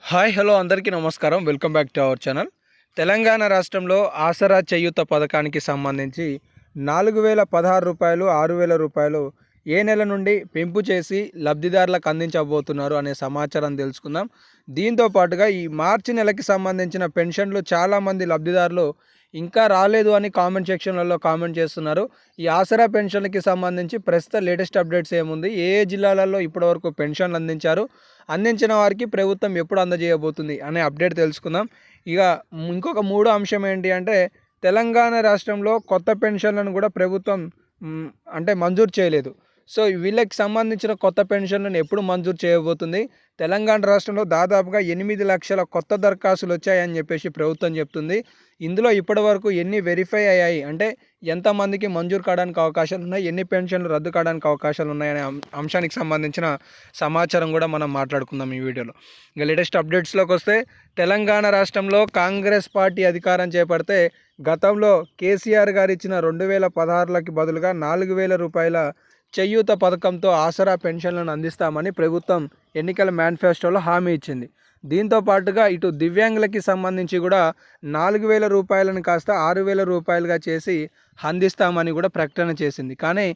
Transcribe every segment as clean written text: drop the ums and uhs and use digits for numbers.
Hi hello అందరికీ నమస్కారం. Welcome back to our channel. Telangana రాష్ట్రంలో ఆసరా చేయూత పథకానికి సంబంధించి 4016 రూపాయలు 6000 రూపాయలు ఏ నెల నుండి పెంపు చేసి లబ్ధిదారులకు అందించబోతున్నారు అనే సమాచారం తెలుసుకుందాం. దీంతో పాటుగా ఈ మార్చి నెలకి సంబంధించిన పెన్షన్లు చాలామంది లబ్ధిదారులు ఇంకా రాలేదు అని కామెంట్ సెక్షన్లలో కామెంట్ చేస్తున్నారు. ఈ ఆసరా పెన్షన్లకి సంబంధించి ప్రస్తుత లేటెస్ట్ అప్డేట్స్ ఏముంది, ఏ ఏ జిల్లాలలో ఇప్పటివరకు పెన్షన్లు అందించారు, అందించిన వారికి ప్రభుత్వం ఎప్పుడు అందజేయబోతుంది అనే అప్డేట్ తెలుసుకుందాం. ఇక ఇంకొక మూడో అంశం ఏంటి అంటే, తెలంగాణ రాష్ట్రంలో కొత్త పెన్షన్లను కూడా ప్రభుత్వం అంటే మంజూరు చేయలేదు. సో వీళ్ళకి సంబంధించిన కొత్త పెన్షన్లను ఎప్పుడు మంజూరు చేయబోతుంది? తెలంగాణ రాష్ట్రంలో దాదాపుగా 8 లక్షల కొత్త దరఖాస్తులు వచ్చాయని చెప్పేసి ప్రభుత్వం చెప్తుంది. ఇందులో ఇప్పటివరకు ఎన్ని వెరిఫై అయ్యాయి, అంటే ఎంతమందికి మంజూరు కావడానికి అవకాశాలు ఉన్నాయి, ఎన్ని పెన్షన్లు రద్దు కావడానికి అవకాశాలు ఉన్నాయనే అంశానికి సంబంధించిన సమాచారం కూడా మనం మాట్లాడుకుందాం ఈ వీడియోలో. ఇక లేటెస్ట్ అప్డేట్స్లోకి వస్తే, తెలంగాణ రాష్ట్రంలో కాంగ్రెస్ పార్టీ అధికారం చేపడితే గతంలో కేసీఆర్ గారు ఇచ్చిన 2016లకి బదులుగా 4000 రూపాయల చేయూత పథకంతో ఆసరా పెన్షన్లను అందిస్తామని ప్రభుత్వం ఎన్నికల మేనిఫెస్టోలో హామీ ఇచ్చింది. దీంతో పాటుగా ఇటు దివ్యాంగులకి సంబంధించి కూడా 4000 రూపాయలను కాస్త 6000 రూపాయలుగా చేసి అందిస్తామని కూడా ప్రకటన చేసింది. కానీ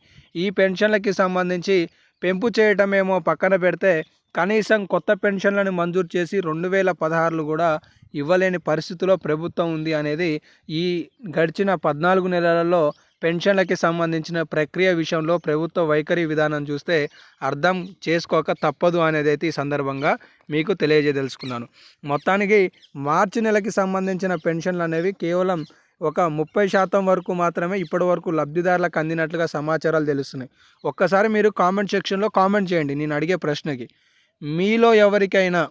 ఈ పెన్షన్లకి సంబంధించి పెంపు చేయటమేమో పక్కన పెడితే, కనీసం కొత్త పెన్షన్లను మంజూరు చేసి 2016 కూడా ఇవ్వలేని పరిస్థితిలో ప్రభుత్వం ఉంది అనేది ఈ గడిచిన 14 నెలలలో పెన్షన్లకి సంబంధించిన ప్రక్రియ విషయంలో ప్రభుత్వ వైఖరి విధానం చూస్తే అర్థం చేసుకోక తప్పదు అనేది అయితే ఈ సందర్భంగా మీకు తెలియజేయదలుచుకున్నాను. మొత్తానికి మార్చి నెలకి సంబంధించిన పెన్షన్లు అనేవి కేవలం ఒక 30% వరకు మాత్రమే ఇప్పటి వరకు లబ్ధిదారులకు అందినట్లుగా సమాచారాలు తెలుస్తున్నాయి. ఒక్కసారి మీరు కామెంట్ సెక్షన్లో కామెంట్ చేయండి నేను అడిగే ప్రశ్నకి. మీలో ఎవరికైనా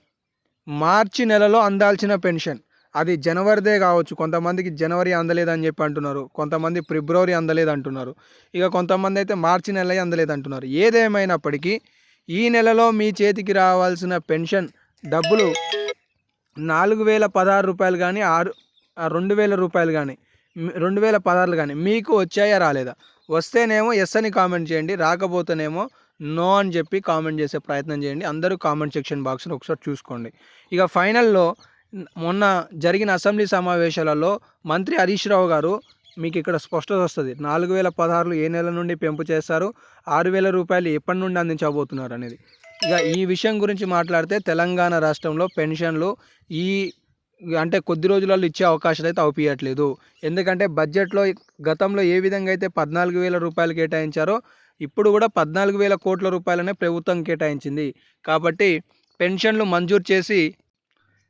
మార్చి నెలలో అందాల్సిన పెన్షన్, అది జనవరిదే కావచ్చు, కొంతమందికి జనవరి అందలేదని చెప్పి అంటున్నారు, కొంతమంది ఫిబ్రవరి అందలేదు అంటున్నారు, ఇక కొంతమంది అయితే మార్చి నెల అందలేదు అంటున్నారు. ఏదేమైనప్పటికీ ఈ నెలలో మీ చేతికి రావాల్సిన పెన్షన్ డబ్బులు 4016 రూపాయలు కానీ 2000 రూపాయలు కానీ 2016 కానీ మీకు వచ్చాయా రాలేదా? వస్తేనేమో ఎస్ అని కామెంట్ చేయండి, రాకపోతేనేమో నో అని చెప్పి కామెంట్ చేసే ప్రయత్నం చేయండి. అందరూ కామెంట్ సెక్షన్ బాక్స్ని ఒకసారి చూసుకోండి. ఇక ఫైనల్లో మొన్న జరిగిన అసెంబ్లీ సమావేశాలలో మంత్రి హరీష్ రావు గారు, మీకు ఇక్కడ స్పష్టత వస్తుంది 4016 ఏ నెల నుండి పెంపు చేస్తారు, 6000 రూపాయలు ఎప్పటి నుండి అందించబోతున్నారు అనేది. ఇక ఈ విషయం గురించి మాట్లాడితే, తెలంగాణ రాష్ట్రంలో పెన్షన్లు అంటే కొద్ది రోజులలో ఇచ్చే అవకాశాలు అయితే అవుపియట్లేదు. ఎందుకంటే బడ్జెట్లో గతంలో ఏ విధంగా అయితే 14,000 రూపాయలు కేటాయించారో ఇప్పుడు కూడా 14,000 కోట్ల రూపాయలనే ప్రభుత్వం కేటాయించింది. కాబట్టి పెన్షన్లు మంజూరు చేసి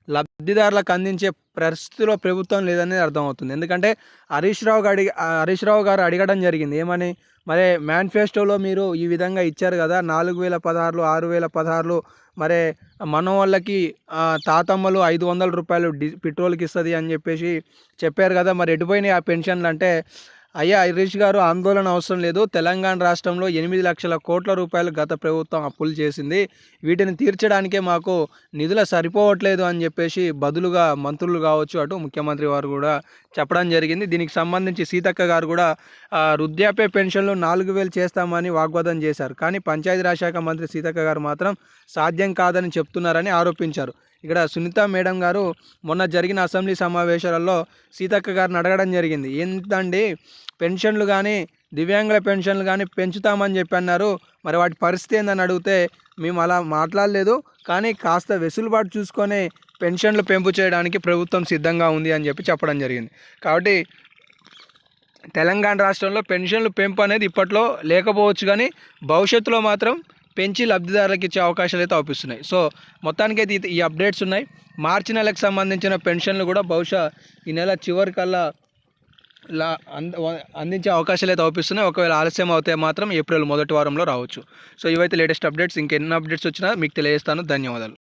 లబ్ధిదారులకు అందించే పరిస్థితిలో ప్రభుత్వం లేదనేది అర్థమవుతుంది. ఎందుకంటే హరీష్ రావు గారు అడగడం జరిగింది ఏమని, మరి మేనిఫెస్టోలో మీరు ఈ విధంగా ఇచ్చారు కదా, 4016 6016 మరి మన వాళ్ళకి తాతమ్మలు 500 రూపాయలు పెట్రోల్కి ఇస్తుంది అని చెప్పేసి చెప్పారు కదా, మరి ఎటుపోయినాయి ఆ పెన్షన్లు అంటే, అయ్యా హరీష్ గారు ఆందోళన అవసరం లేదు, తెలంగాణ రాష్ట్రంలో 8 లక్షల కోట్ల రూపాయలు గత ప్రభుత్వం అప్పులు చేసింది, వీటిని తీర్చడానికే మాకు నిధులు సరిపోవట్లేదు అని చెప్పేసి బదులుగా మంత్రులు కావచ్చు, అటు ముఖ్యమంత్రి వారు కూడా చెప్పడం జరిగింది. దీనికి సంబంధించి సీతక్క గారు కూడా వృద్ధాప్య పెన్షన్లు 4000 చేస్తామని వాగ్వాదం చేశారు. కానీ పంచాయతీరాజ్ శాఖ మంత్రి సీతక్క గారు మాత్రం సాధ్యం కాదని చెప్తున్నారని ఆరోపించారు. ఇక్కడ సునీత మేడం గారు మొన్న జరిగిన అసెంబ్లీ సమావేశాలలో సీతక్క గారిని అడగడం జరిగింది, ఏంటండి పెన్షన్లు కానీ దివ్యాంగుల పెన్షన్లు కానీ పెంచుతామని చెప్పి అన్నారు, మరి వాటి పరిస్థితి ఏందని అడిగితే, మేము అలా మాట్లాడలేదు, కానీ కాస్త వెసులుబాటు చూసుకొని పెన్షన్లు పెంపు చేయడానికి ప్రభుత్వం సిద్ధంగా ఉంది అని చెప్పి చెప్పడం జరిగింది. కాబట్టి తెలంగాణ రాష్ట్రంలో పెన్షన్లు పెంపు అనేది ఇప్పట్లో లేకపోవచ్చు, కానీ భవిష్యత్తులో మాత్రం పెంచి లబ్ధిదారులకు ఇచ్చే అవకాశాలు అయితే అవుపిస్తున్నాయి. సో మొత్తానికైతే ఈ అప్డేట్స్ ఉన్నాయి. మార్చి నెలకు సంబంధించిన పెన్షన్లు కూడా బహుశా ఈ నెల చివరికల్లా అందించే అవకాశాలు అయితే అవుపిస్తున్నాయి. ఒకవేళ ఆలస్యం అవుతే మాత్రం ఏప్రిల్ మొదటి వారంలో రావచ్చు. సో ఇవైతే లేటెస్ట్ అప్డేట్స్. ఇంకెన్ని అప్డేట్స్ వచ్చినా మీకు తెలియజేస్తాను. ధన్యవాదాలు.